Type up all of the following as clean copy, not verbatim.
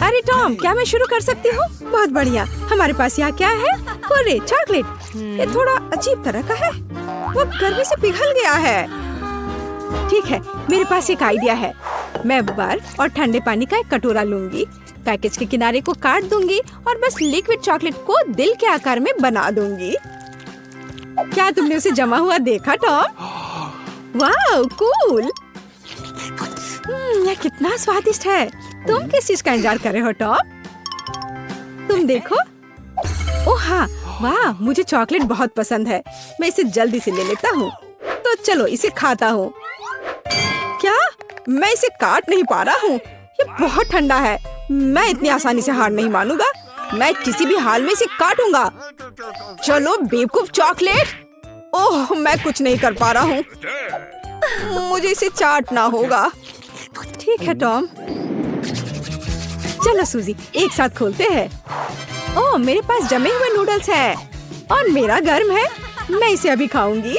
अरे टॉम, क्या मैं शुरू कर सकती हूँ? बहुत बढ़िया। हमारे पास यहाँ क्या है? अरे चॉकलेट। ये थोड़ा अजीब तरह का है। वो गर्मी से पिघल गया है। ठीक है, मेरे पास एक आइडिया है। मैं बर्फ और ठंडे पानी का एक कटोरा लूंगी, पैकेज के किनारे को काट दूंगी और बस लिक्विड चॉकलेट को दिल के आकार में बना दूंगी। क्या तुमने उसे जमा हुआ देखा टॉम? वाह, कूल। यह कितना स्वादिष्ट है। तुम किस चीज का इंतजार कर रहे हो टॉम? तुम देखो। ओह हाँ, वाह, मुझे चॉकलेट बहुत पसंद है। मैं इसे जल्दी से ले लेता हूँ। तो चलो इसे खाता हूँ। क्या? मैं इसे काट नहीं पा रहा हूँ। ये बहुत ठंडा है। मैं इतनी आसानी से हार नहीं मानूंगा। मैं किसी भी हाल में इसे काटूंगा। चलो बेवकूफ चॉकलेट। ओह, मैं कुछ नहीं कर पा रहा हूँ। मुझे इसे चाटना होगा। ठीक है टॉम। चलो सूजी, एक साथ खोलते हैं। ओह, मेरे पास जमे हुए नूडल्स हैं और मेरा गर्म है। मैं इसे अभी खाऊंगी।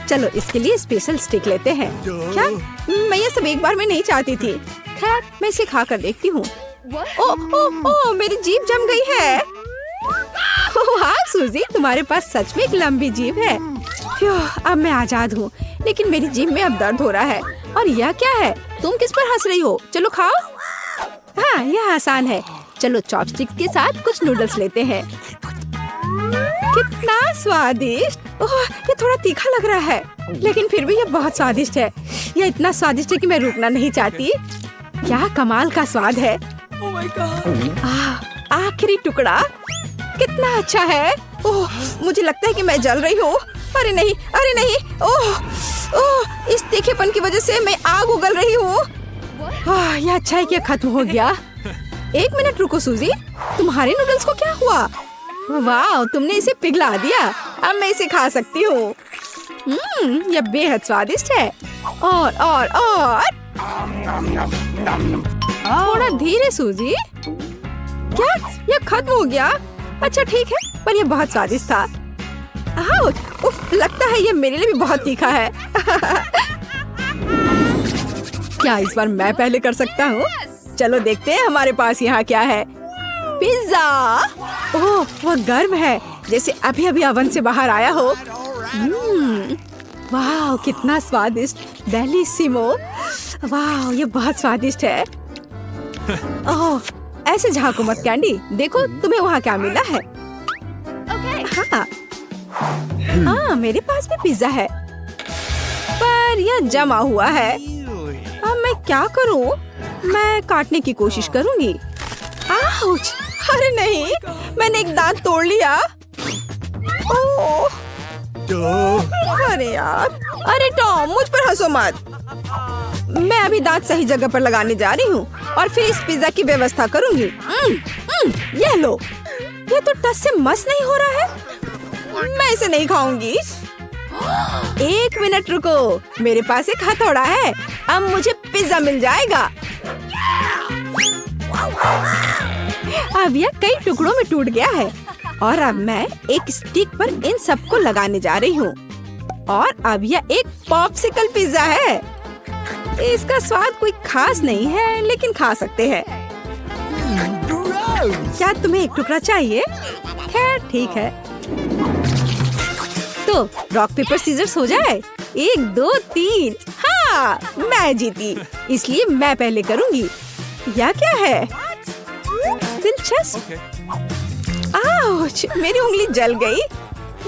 चलो इसके लिए स्पेशल स्टिक लेते हैं। क्या? मैं ये सब एक बार में नहीं चाहती थी। खैर, मैं इसे खा कर देखती हूँ। ओह, मेरी जीभ जम गई है। हाँ सूजी, तुम्हारे पास सच में एक लंबी जीभ है। अब मैं आजाद हूँ, लेकिन मेरी जीभ में अब दर्द हो रहा है। और यह क्या है? तुम किस पर हंस रही हो? चलो खाओ। हाँ, यह आसान है। चलो चॉपस्टिक के साथ कुछ नूडल्स लेते हैं। कितना स्वादिष्ट। ओह, ये थोड़ा तीखा लग रहा है, लेकिन फिर भी ये बहुत स्वादिष्ट है। ये इतना स्वादिष्ट है कि मैं रुकना नहीं चाहती। क्या कमाल का स्वाद है। आखिरी टुकड़ा कितना अच्छा है। ओह, मुझे लगता है कि मैं जल रही हूँ। अरे नहीं, अरे नहीं। ओह, इस तीखेपन की वजह से मैं आग उगल रही हूँ। यह अच्छा है कि खत्म हो गया। एक मिनट रुको सूजी, तुम्हारे नूडल्स को क्या हुआ? वाह, तुमने इसे पिघला दिया। अब मैं इसे खा सकती हूँ। यह बेहद स्वादिष्ट है। और थोड़ा धीरे सूजी। क्या यह खत्म हो गया? अच्छा ठीक है, पर यह बहुत स्वादिष्ट था। उफ, लगता है यह मेरे लिए भी बहुत तीखा है। क्या इस बार मैं पहले कर सकता हूँ? चलो देखते हैं हमारे पास यहाँ क्या है। पिज्जा। ओह, वह गर्म है, जैसे अभी अभी ओवन से बाहर आया हो। वाह, कितना स्वादिष्ट। बेलिसिमो। वाह, ये बहुत स्वादिष्ट है। ओह, ऐसे झांको मत कैंडी। देखो तुम्हें वहाँ क्या मिला है। हाँ, मेरे पास भी पिज्जा है, पर यह जमा हुआ है। अब मैं क्या करूँ? मैं काटने की कोशिश करूँगी। आउच! अरे नहीं, मैंने एक दांत तोड़ लिया। ओह! अरे यार! अरे टॉम, मुझ पर हंसो मत। मैं अभी दांत सही जगह पर लगाने जा रही हूँ और फिर इस पिज्जा की व्यवस्था करूँगी। यह लो। यह तो टस से मस नहीं हो रहा है। मैं इसे नहीं खाऊंगी। एक मिनट रुको, मेरे पास एक हथौड़ा है। अब मुझे पिज्जा मिल जाएगा। अब यह कई टुकड़ों में टूट गया है और अब मैं एक स्टिक पर इन सबको लगाने जा रही हूँ। और अब यह एक पॉप्सिकल पिज्जा है। इसका स्वाद कोई खास नहीं है, लेकिन खा सकते हैं। क्या तुम्हें एक टुकड़ा चाहिए? खैर ठीक है। तो रॉक पेपर सीजर्स हो जाए। 1 2 3। हाँ, मैं जीती, इसलिए मैं पहले करूँगी। यह क्या है? दिलचस्प। आउच! मेरी उंगली जल गई।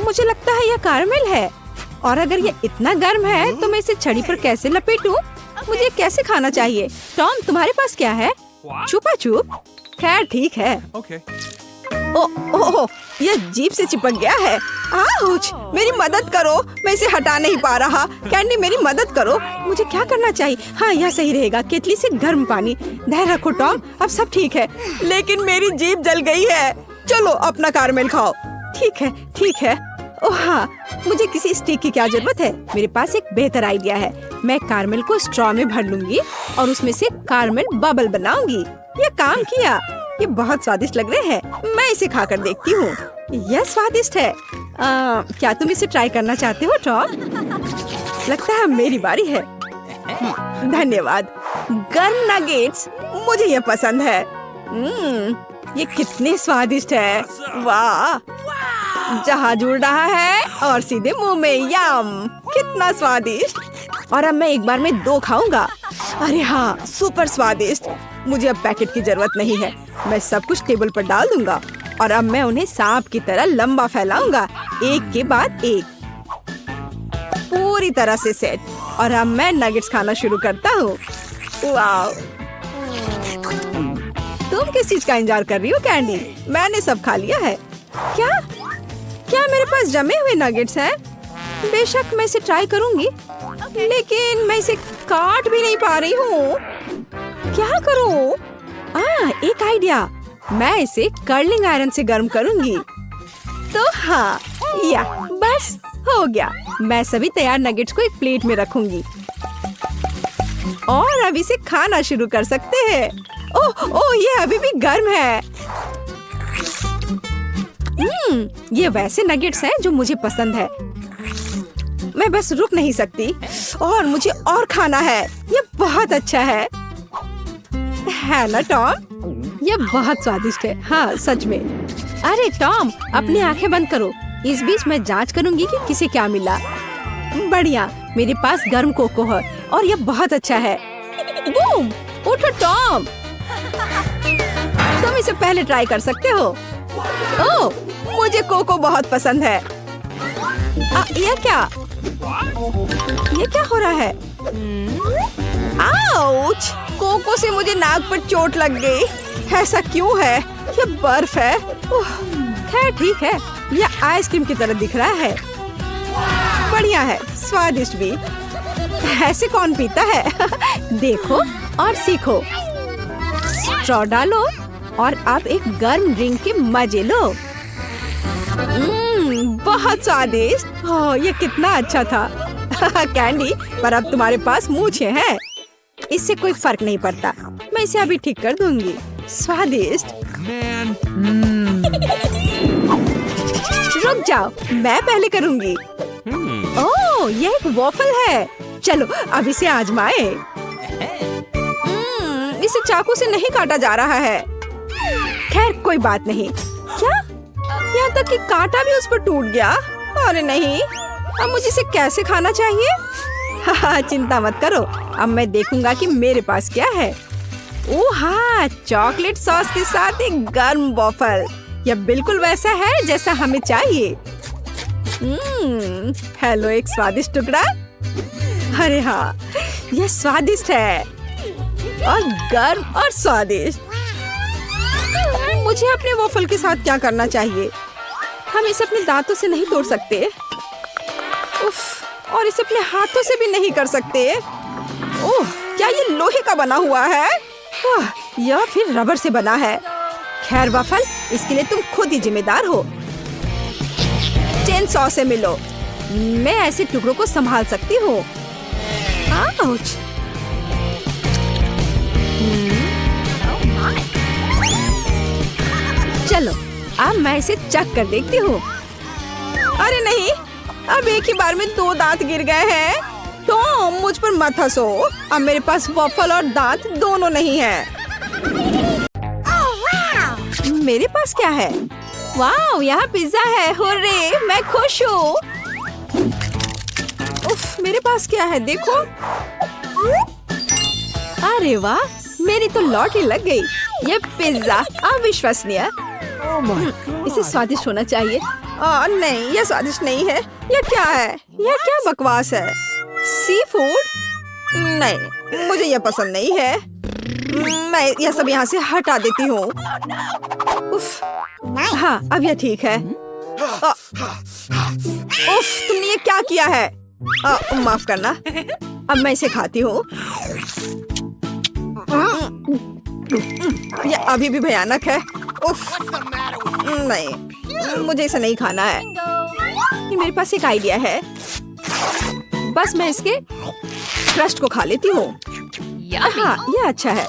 मुझे लगता है यह कारमेल है। और अगर यह इतना गर्म है तो मैं इसे छड़ी पर कैसे लपेटूं? मुझे कैसे खाना चाहिए? टॉम, तुम्हारे पास क्या है? छुपा छुप। खैर ठीक है। ओह, यह जीभ से चिपक गया है। आउच! मेरी मदद करो, मैं इसे हटा नहीं पा रहा। कैंडी, मेरी मदद करो। मुझे क्या करना चाहिए? हाँ, यह सही रहेगा। केतली से गर्म पानी। धैर्य रखो टॉम, अब सब ठीक है। लेकिन मेरी जीभ जल गई है। चलो अपना कारमेल खाओ। ठीक है, ठीक है। ओह हाँ, मुझे किसी स्टिक की क्या जरूरत है? मेरे पास एक बेहतर आइडिया है। मैं कारमेल को स्ट्रॉ में भर लूंगी और उसमें से कारमेल बबल बनाऊंगी। ये काम किया। ये बहुत स्वादिष्ट लग रहे हैं। मैं इसे खाकर देखती हूँ। यह स्वादिष्ट है। क्या तुम इसे ट्राई करना चाहते हो टॉम? लगता है मेरी बारी है। धन्यवाद। गर्म नगेट्स, मुझे ये पसंद है। ये कितने स्वादिष्ट है। वाह, जहाज उड़ रहा है और सीधे मुंह में। यम, कितना स्वादिष्ट। और अब मैं एक बार में 2 खाऊंगा। अरे हाँ, सुपर स्वादिष्ट। मुझे अब पैकेट की जरूरत नहीं है। मैं सब कुछ टेबल पर डाल दूंगा और अब मैं उन्हें सांप की तरह लंबा फैलाऊंगा, एक के बाद एक, पूरी तरह से सेट। और अब मैं नगेट्स खाना शुरू करता हूँ। वाह, तुम किस चीज का इंतजार कर रही हो कैंडी? मैंने सब खा लिया है। क्या मेरे पास जमे हुए नगेट्स हैं? बेशक मैं इसे ट्राई करूंगी, लेकिन मैं इसे काट भी नहीं पा रही हूँ। क्या करूँ? एक आइडिया, मैं इसे कर्लिंग आयरन से गर्म करूंगी। तो हाँ, या बस हो गया। मैं सभी तैयार नगेट्स को एक प्लेट में रखूंगी और अब इसे खाना शुरू कर सकते हैं। ओह, ये अभी भी गर्म है। ये वैसे नगेट्स हैं जो मुझे पसंद है। मैं बस रुक नहीं सकती और मुझे और खाना है। ये बहुत अच्छा है ना टॉम? ये बहुत स्वादिष्ट है। हाँ, सच में। अरे टॉम, अपनी आंखें बंद करो। इस बीच मैं जांच करूंगी कि किसे क्या मिला। बढ़िया, मेरे पास गर्म कोको है और ये बहुत अच्छा है। बूम, उठो टॉम, तुम इसे पहले ट्राई कर सकते हो। ओह, मुझे कोको बहुत पसंद है। ये क्या हो रहा है? आउच! कोको से मुझे नाक पर चोट लग गई। ऐसा क्यों है? ये बर्फ है। खैर ठीक है, यह आइसक्रीम की तरह दिख रहा है। बढ़िया है, स्वादिष्ट भी। ऐसे कौन पीता है? देखो और सीखो। स्ट्रॉ डालो और अब एक गर्म ड्रिंक के मजे लो। बहुत स्वादिष्ट। ये कितना अच्छा था। कैंडी, पर अब तुम्हारे पास मूंछें हैं। इससे कोई फर्क नहीं पड़ता। मैं इसे अभी ठीक कर दूंगी। स्वादिष्ट। रुक जाओ, मैं पहले करूंगी। ओह, ये एक वॉफल है। चलो अब इसे आजमाए। इसे चाकू से नहीं काटा जा रहा है। खैर कोई बात नहीं। क्या? यहाँ तक कि कांटा भी उस पर टूट गया। अरे नहीं, अब मुझे इसे कैसे खाना चाहिए? चिंता मत करो, अब मैं देखूंगा कि मेरे पास क्या है। ओह हाँ, चॉकलेट सॉस के साथ एक गर्म वॉफल। यह बिल्कुल वैसा है जैसा हमें चाहिए। हेलो, एक स्वादिष्ट टुकड़ा। अरे हाँ, यह स्वादिष्ट है और गर्म और स्वादिष्ट। मुझे अपने वॉफल के साथ क्या करना चाहिए? हम इसे अपने दांतों से नहीं तोड़ सकते। उफ, और इसे अपने हाथों से भी नहीं कर सकते। ओह, क्या ये लोहे का बना हुआ है? या फिर रबर से बना है? खैर वॉफल, इसके लिए तुम खुद ही जिम्मेदार हो। चेन सॉ से मिलो। मैं ऐसे टुकड़ों को संभाल सकती हूँ। आउच! चलो, अब मैं इसे चख कर देखती हूँ। अरे नहीं, अब एक ही बार में 2 दांत गिर गए हैं। टॉम, मुझ पर मत हंसो। अब मेरे पास वॉफल और दांत दोनों नहीं हैं। मेरे पास क्या है? वाह, यहाँ पिज्जा है। हुर्रे, मैं खुश हूँ। उफ, मेरे पास क्या है देखो। अरे वाह, मेरी तो लॉटरी लग गई। ये पिज्जा अविश्वसनीय। इसे स्वादिष्ट होना चाहिए। नहीं, यह स्वादिष्ट नहीं है। यह क्या है? यह क्या बकवास है? Sea food? नहीं, मुझे यह पसंद नहीं है। मैं यह सब यहाँ से हटा देती हूँ। उफ, हाँ, अब यह ठीक है। उफ, तुमने ये क्या किया है? माफ करना। अब मैं इसे खाती हूँ। यह अभी भी भयानक है। उफ, नहीं, मुझे इसे नहीं खाना है। मेरे पास एक आइडिया है। बस मैं इसके क्रस्ट को खा लेती हूँ। हाँ, ये अच्छा है।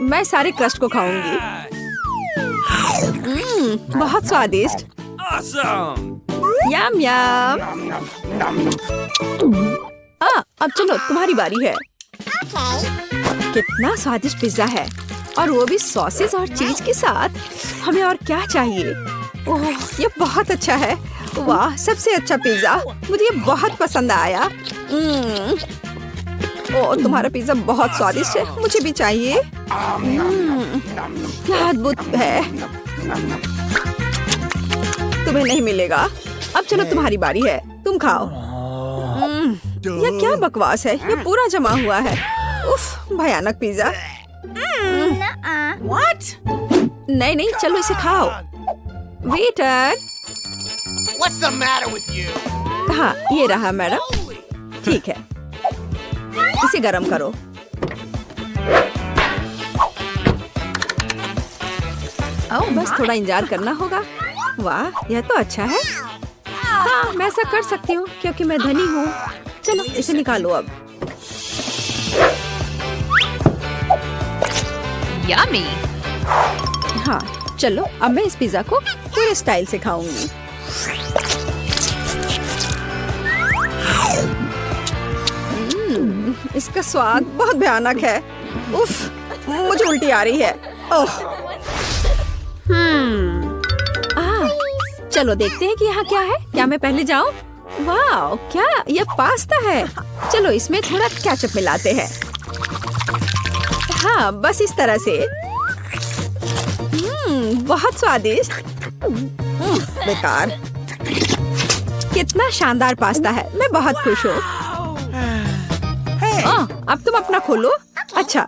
मैं सारे क्रस्ट को खाऊंगी। बहुत स्वादिष्ट। यम यम। अब चलो, तुम्हारी बारी है। कितना स्वादिष्ट पिज्जा है, और वो भी सॉसेस और चीज के साथ। हमें और क्या चाहिए? ओह, ये बहुत अच्छा है। वाह, सबसे अच्छा पिज्जा। मुझे ये बहुत पसंद आया। ओह, तुम्हारा पिज्जा बहुत स्वादिष्ट है, मुझे भी चाहिए। क्या अद्भुत है। तुम्हें नहीं मिलेगा। अब चलो, तुम्हारी बारी है, तुम खाओ। ये क्या बकवास है, ये पूरा जमा हुआ है। उफ, भयानक पिज्जा। नहीं नहीं, चलो इसे खाओ। Waiter. What's the matter with you? हाँ, ये रहा मैडम। ठीक है, इसे गरम करो। बस थोड़ा इंतजार करना होगा। वाह, यह तो अच्छा है। हाँ, मैं ऐसा कर सकती हूँ क्योंकि मैं धनी हूँ। चलो इसे निकालो अब। Yummy. हाँ, चलो अब मैं इस पिज्जा को पूरे स्टाइल से खाऊंगी। इसका स्वाद बहुत भयानक है। उफ, मुझे उल्टी आ रही है। ओह। चलो देखते हैं कि यहाँ क्या है। क्या मैं पहले जाऊँ? वाह, क्या यह पास्ता है। चलो इसमें थोड़ा केचप मिलाते हैं। हाँ, बस इस तरह से। बहुत स्वादिष्ट। बेकार। कितना शानदार पास्ता है, मैं बहुत खुश हूँ। अब तुम अपना खोलो। अच्छा।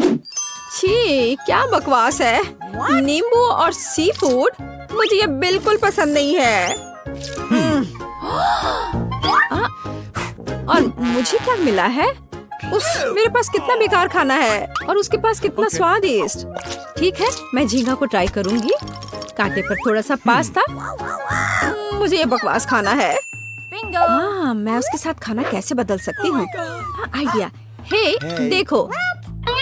छी, क्या बकवास है। नींबू और सी फूड, मुझे ये बिल्कुल पसंद नहीं है। और मुझे क्या मिला है? उफ, मेरे पास कितना बेकार खाना है, और उसके पास कितना स्वादिष्ट। ठीक है, मैं झींगा को ट्राई करूंगी। कांटे पर थोड़ा सा पास्ता। मुझे ये बकवास खाना है। हाँ, मैं उसके साथ खाना कैसे बदल सकती हूँ? आइडिया। हे, देखो,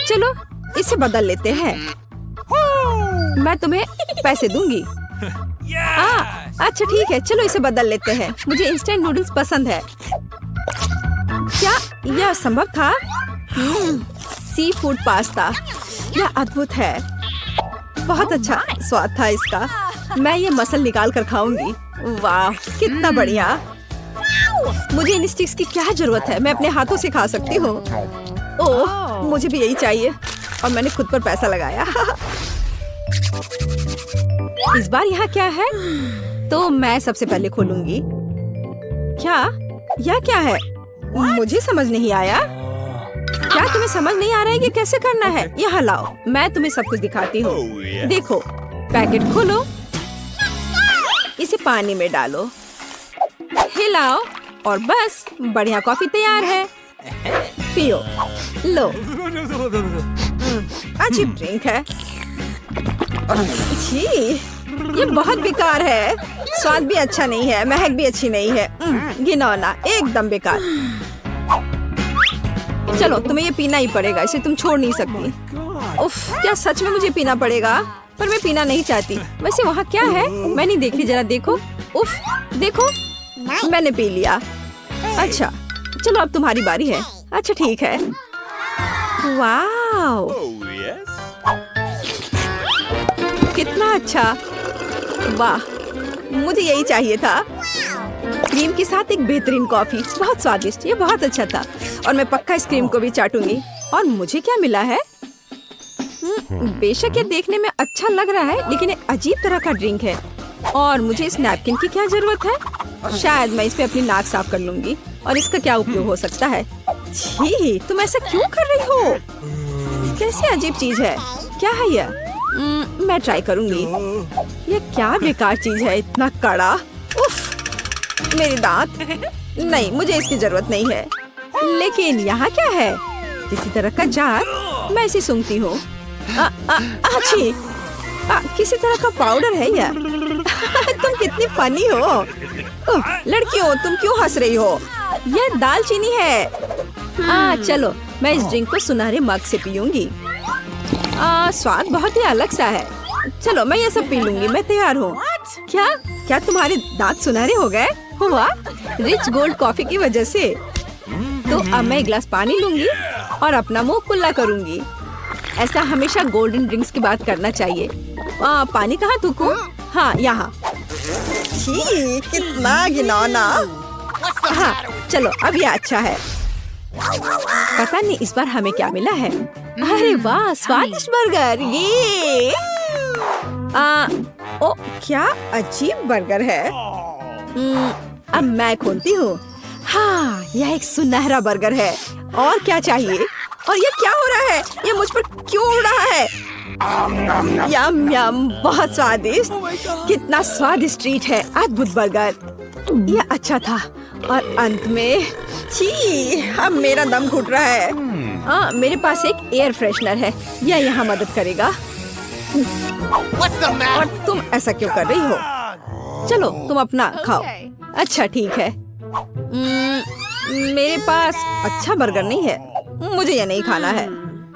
चलो इसे बदल लेते हैं। मैं तुम्हें पैसे दूंगी। अच्छा ठीक है, चलो इसे बदल लेते हैं। मुझे इंस्टेंट नूडल्स पसंद है। क्या यह संभव था? सी फूड पास्ता, यह अद्भुत है। बहुत अच्छा स्वाद था इसका। मैं ये मसल निकाल कर खाऊंगी। वाह, कितना बढ़िया। मुझे इन स्टिक्स की क्या जरूरत है, मैं अपने हाथों से खा सकती हूँ। ओह, मुझे भी यही चाहिए, और मैंने खुद पर पैसा लगाया। इस बार यहाँ क्या है? तो मैं सबसे पहले खोलूंगी। क्या? यह क्या है? मुझे समझ नहीं आया। क्या तुम्हें समझ नहीं आ रहा है कि कैसे करना है? यहाँ लाओ, मैं तुम्हें सब कुछ दिखाती हूँ। देखो, पैकेट खोलो, इसे पानी में डालो, हिलाओ, और बस बढ़िया कॉफी तैयार है। पियो। लो। अच्छी ड्रिंक है। छी, ये बहुत बेकार है। स्वाद भी अच्छा नहीं है, महक भी अच्छी नहीं है। घिनौना, एकदम बेकार। चलो, तुम्हें ये पीना ही पड़ेगा, इसे तुम छोड़ नहीं सकती। उफ, क्या सच में मुझे पीना पड़ेगा? पर मैं पीना नहीं चाहती। वैसे वहाँ क्या है? मैं नहीं देख रही, जरा देखो। उफ, देखो, मैंने पी लिया। अच्छा, चलो अब तुम्हारी बारी है। अच्छा ठीक है। वाव, कितना अच्छा। वाह, मुझे यही चाहिए था। क्रीम के साथ एक बेहतरीन कॉफी, बहुत स्वादिष्ट। ये बहुत अच्छा था, और मैं पक्का इस क्रीम को भी चाटूंगी। और मुझे क्या मिला है? बेशक ये देखने में अच्छा लग रहा है, लेकिन एक अजीब तरह का ड्रिंक है। और मुझे इस नैपकिन की क्या जरूरत है? शायद मैं इस पे अपनी नाक साफ कर लूंगी। और इसका क्या उपयोग हो सकता है? छी, तुम ऐसा क्यों कर रही हो? कैसी अजीब चीज है। क्या है यह? मैं ट्राई करूंगी। ये क्या बेकार चीज है, इतना कड़ा। उफ, मेरे दांत। नहीं, मुझे इसकी जरूरत नहीं है। लेकिन यहाँ क्या है? किसी तरह का जार। मैं इसे सूंघती हूँ। अच्छी, किसी तरह का पाउडर है यह। तुम कितनी फनी हो। लड़कियों, तुम क्यों हंस रही हो? यह दालचीनी है। चलो, मैं इस ड्रिंक को सुनहरे मग से पीऊंगी। स्वाद बहुत ही अलग सा है। चलो, मैं ये सब पी लूंगी। मैं तैयार हूँ। क्या तुम्हारे दांत सुनहरे हो गए? हुआ रिच गोल्ड कॉफी की वजह से। तो अब मैं एक गिलास पानी लूंगी और अपना मुंह कुल्ला करूंगी। ऐसा हमेशा गोल्डन ड्रिंक्स की बात करना चाहिए। पानी कहाँ थूकूं? हाँ, यहाँ। छी, कितना घिनौना। हाँ, चलो अब ये अच्छा है। पता नहीं इस बार हमें क्या मिला है। अरे वाह, स्वादिष्ट बर्गर। ये ओ, क्या अजीब बर्गर है। अब मैं खोलती हूँ। हाँ, यह एक सुनहरा बर्गर है। और क्या चाहिए? और ये क्या हो रहा है? ये मुझ पर क्यों उड़ रहा है? यम यम, बहुत स्वादिष्ट। कितना स्वादिष्ट ट्रीट है। अद्भुत बर्गर। यह अच्छा था। और अंत में छी, अब मेरा दम घुट रहा है। मेरे पास एक एयर फ्रेशनर है। यह यहाँ मदद करेगा। और तुम ऐसा क्यों कर रही हो? चलो तुम अपना खाओ। अच्छा ठीक है। मेरे पास अच्छा बर्गर नहीं है। मुझे ये नहीं खाना है।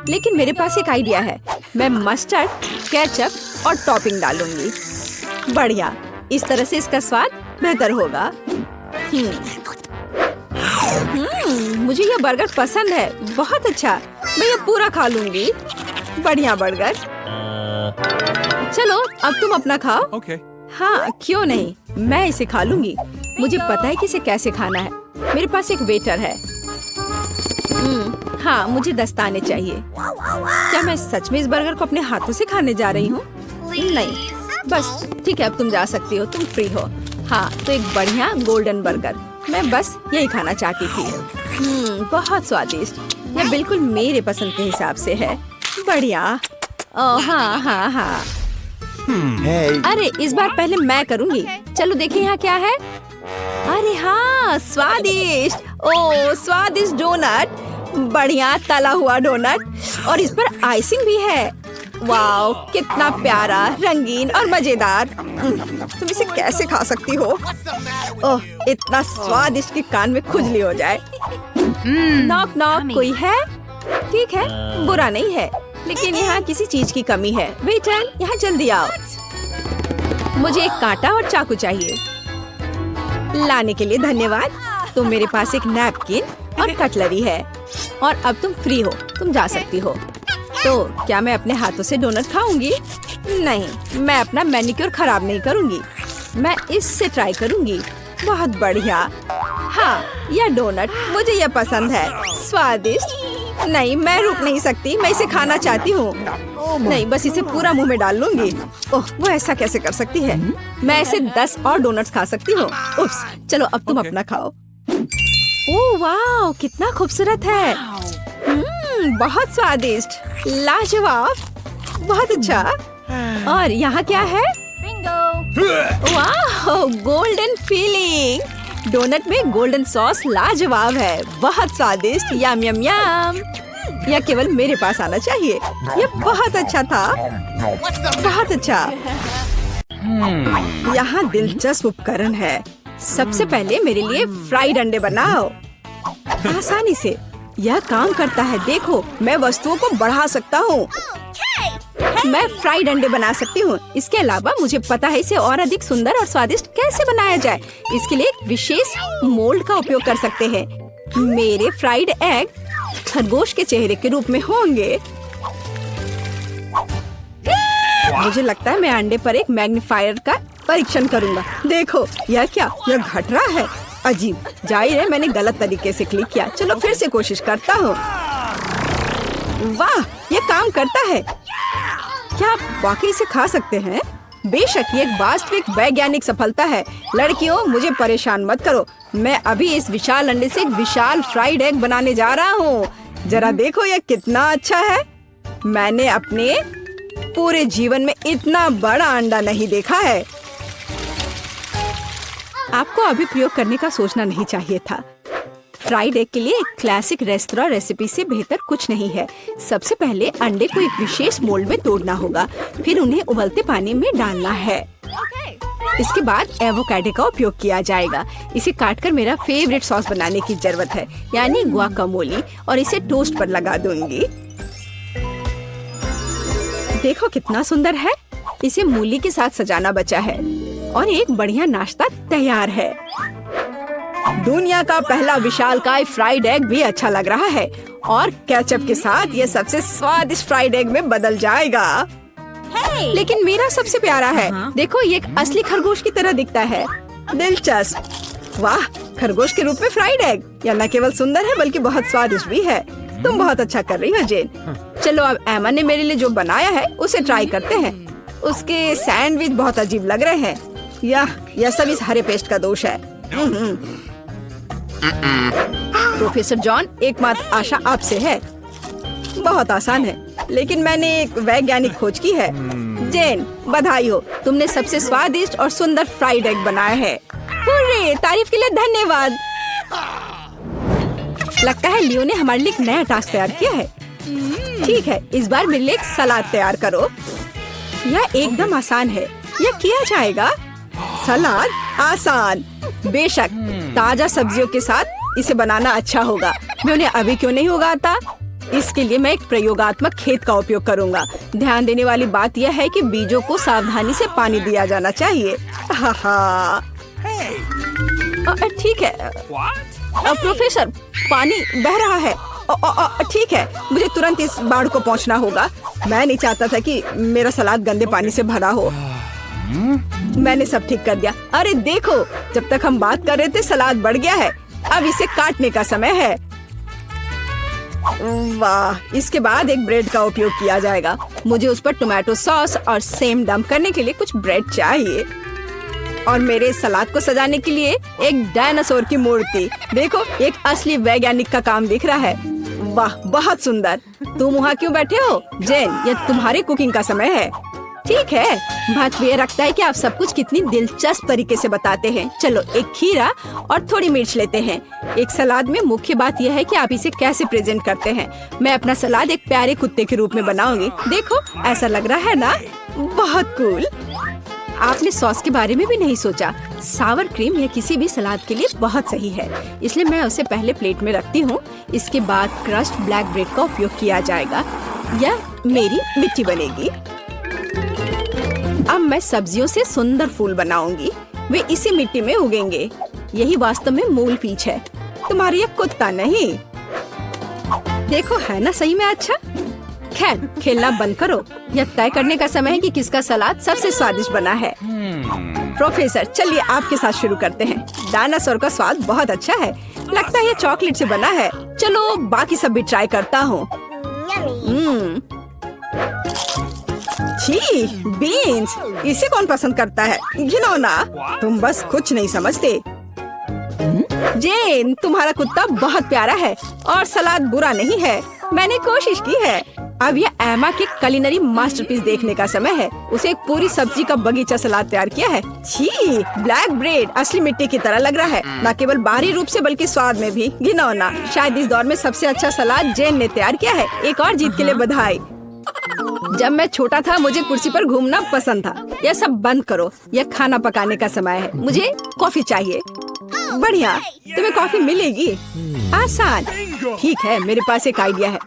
लेकिन मेरे पास एक आइडिया है। मैं मस्टर्ड, केचप और टॉपिंग डालूंगी। बढ़िया, इस तरह से इसका स्वाद बेहतर होगा। मुझे यह बर्गर पसंद है। बहुत अच्छा, मैं ये पूरा खा लूंगी। बढ़िया बर्गर। चलो अब तुम अपना खाओ। Okay. हाँ, क्यों नहीं, मैं इसे खा लूंगी। मुझे पता है कि इसे कैसे खाना है। मेरे पास एक वेटर है। हाँ, मुझे दस्ताने चाहिए। क्या मैं सच में इस बर्गर को अपने हाथों से खाने जा रही हूँ? नहीं, बस ठीक है, अब तुम जा सकती हो। तुम फ्री हो। हाँ, तो एक बढ़िया गोल्डन बर्गर। मैं बस यही खाना चाहती थी। बहुत स्वादिष्ट। यह बिल्कुल मेरे पसंद के हिसाब से है। बढ़िया। ओह हाँ हाँ हाँ। अरे इस बार पहले मैं करूँगी। चलो देखिए यहाँ क्या है। अरे हाँ, स्वादिष्ट। ओह स्वादिष्ट डोनट। बढ़िया तला हुआ डोनट और इस पर आइसिंग भी है। वाओ, कितना प्यारा, रंगीन और मजेदार। तुम इसे कैसे खा सकती हो? ओह, इतना स्वादिष्ट कि कान में खुजली हो जाए। नॉक नॉक, कोई है? ठीक है, बुरा नहीं है, लेकिन यहाँ किसी चीज की कमी है। वेटर, यहाँ जल्दी आओ। मुझे एक कांटा और चाकू चाहिए। लाने के लिए धन्यवाद। तो मेरे पास एक नैपकिन और कटलरी है। और अब तुम फ्री हो, तुम जा सकती हो। तो क्या मैं अपने हाथों से डोनट खाऊंगी? नहीं, मैं अपना मैनिक्योर खराब नहीं करूंगी। मैं इससे ट्राई करूंगी। बहुत बढ़िया। हाँ, यह डोनट मुझे यह पसंद है। स्वादिष्ट। नहीं, मैं रुक नहीं सकती, मैं इसे खाना चाहती हूँ। नहीं, बस इसे पूरा मुंह में डाल लूंगी। ओह, वो ऐसा कैसे कर सकती है? मैं ऐसे 10 और डोनट्स खा सकती हूँ। उप्स, चलो अब तुम अपना खाओ। ओह वाह, कितना खूबसूरत है। बहुत स्वादिष्ट, लाजवाब, बहुत अच्छा। और यहाँ क्या है? वाह, गोल्डन फीलिंग। डोनट में गोल्डन सॉस लाजवाब है। बहुत स्वादिष्ट। यम यम यम। यह केवल मेरे पास आना चाहिए। यह बहुत अच्छा था। बहुत अच्छा। यहाँ दिलचस्प उपकरण है। सबसे पहले मेरे लिए फ्राइड अंडे बनाओ। आसानी से यह काम करता है। देखो, मैं वस्तुओं को बढ़ा सकता हूँ। मैं फ्राइड अंडे बना सकती हूँ। इसके अलावा मुझे पता है इसे और अधिक सुंदर और स्वादिष्ट कैसे बनाया जाए। इसके लिए एक विशेष मोल्ड का उपयोग कर सकते हैं। मेरे फ्राइड एग खरगोश के चेहरे के रूप में होंगे। मुझे लगता है मैं अंडे पर एक मैग्नीफायर का परीक्षण करूंगा। देखो, यह क्या, यह घट रहा है। अजीब, जाहिर है मैंने गलत तरीके से क्लिक किया। चलो फिर से कोशिश करता हूँ। वाह, यह काम करता है। क्या आप वाकई से खा सकते हैं? बेशक, ये एक वास्तविक वैज्ञानिक सफलता है। लड़कियों, मुझे परेशान मत करो। मैं अभी इस विशाल अंडे से एक विशाल फ्राइड एग बनाने जा रहा हूँ। जरा देखो, यह कितना अच्छा है। मैंने अपने पूरे जीवन में इतना बड़ा अंडा नहीं देखा है। आपको अभी प्रयोग करने का सोचना नहीं चाहिए था। फ्राइड एग के लिए एक क्लासिक रेस्तरां रेसिपी से बेहतर कुछ नहीं है। सबसे पहले अंडे को एक विशेष मोल्ड में तोड़ना होगा, फिर उन्हें उबलते पानी में डालना है। इसके बाद एवोकाडो का उपयोग किया जाएगा। इसे काटकर मेरा फेवरेट सॉस बनाने की जरूरत है, यानी गुआकामोली, और इसे टोस्ट पर लगा दूंगी। देखो कितना सुंदर है। इसे मूली के साथ सजाना बचा है और एक बढ़िया नाश्ता तैयार है। दुनिया का पहला विशालकाय फ्राइड एग भी अच्छा लग रहा है और केचप के साथ ये सबसे स्वादिष्ट फ्राइड एग में बदल जाएगा। लेकिन मेरा सबसे प्यारा है। देखो, ये एक असली खरगोश की तरह दिखता है। दिलचस्प। वाह, खरगोश के रूप में फ्राइड एग। यह न केवल सुंदर है बल्कि बहुत स्वादिष्ट भी है। तुम बहुत अच्छा कर रही हो जेन। चलो अब एमा ने मेरे लिए जो बनाया है उसे ट्राई करते हैं। उसके सैंडविच बहुत अजीब लग रहे हैं। यह सब इस हरे पेस्ट का दोष है। प्रोफेसर जॉन, एकमात्र आशा आपसे है। बहुत आसान है, लेकिन मैंने एक वैज्ञानिक खोज की है। जेन, बधाई हो, तुमने सबसे स्वादिष्ट और सुंदर फ्राइड एग बनाया है। हुर्रे, तारीफ के लिए धन्यवाद। लगता है लियो ने हमारे लिए एक नया टास्क तैयार किया है। ठीक है, इस बार मेरे लिए एक सलाद तैयार करो। यह एकदम आसान है, यह किया जाएगा। सलाद आसान, बेशक ताजा सब्जियों के साथ इसे बनाना अच्छा होगा। मैं उन्हें अभी क्यों नहीं उगाता? इसके लिए मैं एक प्रयोगात्मक खेत का उपयोग करूंगा। ध्यान देने वाली बात यह है कि बीजों को सावधानी से पानी दिया जाना चाहिए। ठीक है। प्रोफेसर, पानी बह रहा है। ठीक है, मुझे तुरंत इस बाड़ को पहुंचना होगा। मैं नहीं चाहता था कि मेरा सलाद गंदे पानी से भरा हो। मैंने सब ठीक कर दिया। अरे देखो, जब तक हम बात कर रहे थे सलाद बढ़ गया है। अब इसे काटने का समय है। वाह, इसके बाद एक ब्रेड का उपयोग किया जाएगा। मुझे उस पर टोमेटो सॉस और सेम डंप करने के लिए कुछ ब्रेड चाहिए। और मेरे सलाद को सजाने के लिए एक डायनासोर की मूर्ति। देखो, एक असली वैज्ञानिक का काम दिख रहा है। वाह, बहुत सुंदर। तुम वहाँ क्यों बैठे हो? जेन, यह तुम्हारी कुकिंग का समय है। ठीक है, महत्व ये रखता है कि आप सब कुछ कितनी दिलचस्प तरीके से बताते हैं। चलो, एक खीरा और थोड़ी मिर्च लेते हैं। एक सलाद में मुख्य बात यह है कि आप इसे कैसे प्रेजेंट करते हैं। मैं अपना सलाद एक प्यारे कुत्ते के रूप में बनाऊंगी। देखो, ऐसा लग रहा है ना? बहुत कूल। आपने सॉस के बारे में भी नहीं सोचा। सावर क्रीम यह किसी भी सलाद के लिए बहुत सही है, इसलिए मैं उसे पहले प्लेट में रखती हूँ। इसके बाद क्रस्ट ब्लैक ब्रेड का उपयोग किया जाएगा। यह मेरी मिट्टी बनेगी। अब मैं सब्जियों से सुंदर फूल बनाऊंगी। वे इसी मिट्टी में उगेंगे। यही वास्तव में मूल पीच है, तुम्हारी यह कुत्ता नहीं। देखो, है ना सही में अच्छा? खैर, खेलना बंद करो। यह तय करने का समय है कि किसका सलाद सबसे स्वादिष्ट बना है। प्रोफेसर, चलिए आपके साथ शुरू करते हैं। डायनासोर का स्वाद बहुत अच्छा है। लगता है यह चॉकलेट से बना है। चलो, बाकी सब भी ट्राई करता हूँ। छी, बीन्स, इसे कौन पसंद करता है? घिनौना। तुम बस कुछ नहीं समझते। जेन, तुम्हारा कुत्ता बहुत प्यारा है और सलाद बुरा नहीं है। मैंने कोशिश की है। अब यह एमा के कुलिनरी मास्टरपीस देखने का समय है। उसे एक पूरी सब्जी का बगीचा सलाद तैयार किया है। छी, ब्लैक ब्रेड असली मिट्टी की तरह लग रहा है, न केवल बाहरी रूप से बल्कि स्वाद में भी। घिनौना। शायद इस दौर में सबसे अच्छा सलाद जेन ने तैयार किया है। एक और जीत के लिए बधाई। जब मैं छोटा था मुझे कुर्सी पर घूमना पसंद था। यह सब बंद करो, यह खाना पकाने का समय है। मुझे कॉफी चाहिए। बढ़िया, तुम्हें कॉफी मिलेगी। आसान। ठीक है, मेरे पास एक आइडिया है।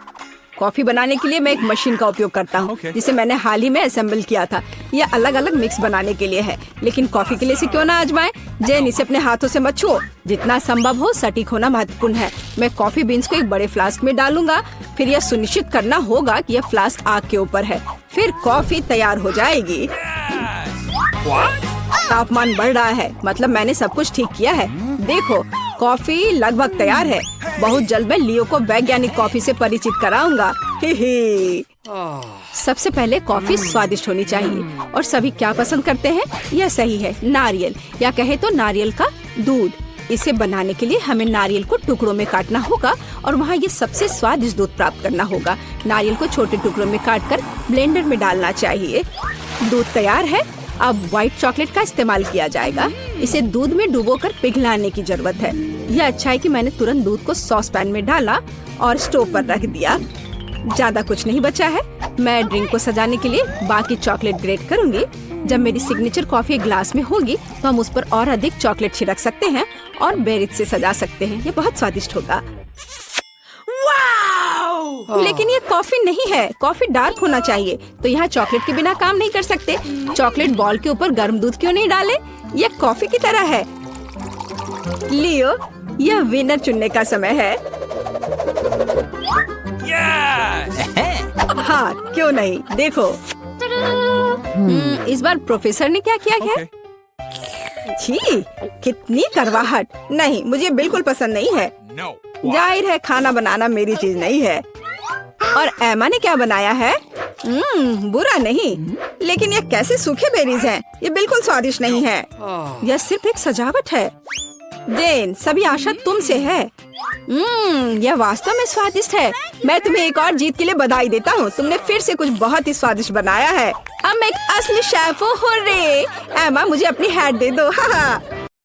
कॉफी बनाने के लिए मैं एक मशीन का उपयोग करता हूँ, जिसे मैंने हाल ही में असेंबल किया था। यह अलग अलग मिक्स बनाने के लिए है, लेकिन कॉफी के लिए इसे क्यों ना आजमाएं? जेन, इसे अपने हाथों से मत छुओ। जितना संभव हो सटीक होना महत्वपूर्ण है। मैं कॉफी बीन्स को एक बड़े फ्लास्क में डालूंगा। फिर यह सुनिश्चित करना होगा कि यह फ्लास्क आग के ऊपर है। फिर कॉफी तैयार हो जाएगी। तापमान बढ़ रहा है, मतलब मैंने सब कुछ ठीक किया है। देखो, कॉफी लगभग तैयार है। बहुत जल्द मैं लियो को वैज्ञानिक कॉफी से परिचित कराऊंगा। सबसे पहले कॉफी स्वादिष्ट होनी चाहिए, और सभी क्या पसंद करते हैं? यह सही है, नारियल, या कहे तो नारियल का दूध। इसे बनाने के लिए हमें नारियल को टुकड़ों में काटना होगा और वहाँ ये सबसे स्वादिष्ट दूध प्राप्त करना होगा। नारियल को छोटे टुकड़ों में काटकर ब्लेंडर में डालना चाहिए। दूध तैयार है। अब व्हाइट चॉकलेट का इस्तेमाल किया जाएगा। इसे दूध में डुबोकर पिघलाने की जरूरत है। यह अच्छा है कि मैंने तुरंत दूध को सॉस पैन में डाला और स्टोव पर रख दिया। ज्यादा कुछ नहीं बचा है। मैं ड्रिंक को सजाने के लिए बाकी चॉकलेट ग्रेट करूंगी। जब मेरी सिग्नेचर कॉफी ग्लास में होगी तो हम उस पर और अधिक चॉकलेट छिड़क सकते हैं और बेरीज से सजा सकते हैं। ये बहुत स्वादिष्ट होगा। लेकिन ये कॉफी नहीं है, कॉफी डार्क होना चाहिए। तो यहाँ चॉकलेट के बिना काम नहीं कर सकते। चॉकलेट बॉल के ऊपर गर्म दूध क्यों नहीं डाले? यह कॉफी की तरह है। लियो, यह विनर चुनने का समय है। हाँ, क्यों नहीं, देखो। इस बार प्रोफेसर ने क्या किया है? छी, कितनी करवाहट। नहीं, मुझे बिल्कुल पसंद नहीं है। No. जाहिर है खाना बनाना मेरी चीज नहीं है। और एमा ने क्या बनाया है? बुरा नहीं, लेकिन ये कैसे सूखे बेरीज हैं? ये बिल्कुल स्वादिष्ट नहीं है। यह सिर्फ एक सजावट है। जेन, सभी आशा तुमसे है। यह वास्तव में स्वादिष्ट है। मैं तुम्हें एक और जीत के लिए बधाई देता हूँ। तुमने फिर से कुछ बहुत ही स्वादिष्ट बनाया है। अब मैं एक असली शेफ हूँ। हुर्रे! एमा, मुझे अपनी हैट दे दो। हाँ।